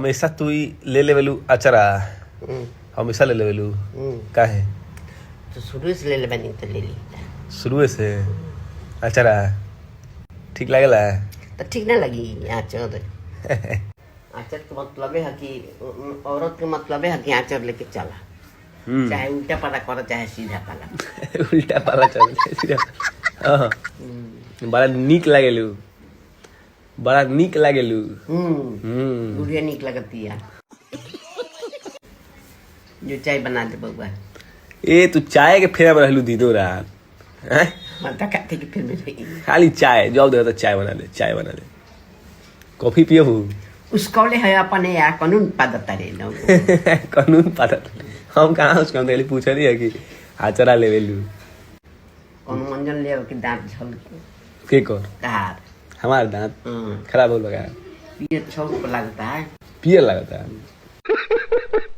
हमेशा तू ही ले लेवलू अचरा हमेशा ले लेवलू काहे तो शुरू से ले ले बनी तो ले ली शुरू से अचरा ठीक लागेला तो ठीक ना लगी आचर आचर के मतलब है कि औरत के मतलब है कि आचर लेके चला चाहे उल्टा पाला करो चाहे सीधा पाला उल्टा पाला चल सीधा बड़ा नीक लागेलू बड़ा नीक लागेलू गुड़िया नीक लगती है जो चाय बना दे बउआ ए तू चाय के फेरा में रहलू दीदो रात हैं माता कहते कि फिर मिलेगी खाली चाय जब देखो तो चाय बना ले कॉफी पियो उसको ले है अपने यार कानून पादता रे ना कानून पता हम कहाँ उसको हम पूछा नहीं है कि आचरा लेवेलू कौन मंजन ले कि दांत झल के कर कार हमारा दांत खराब हो लगा ये छौक लगता है पियर लगता है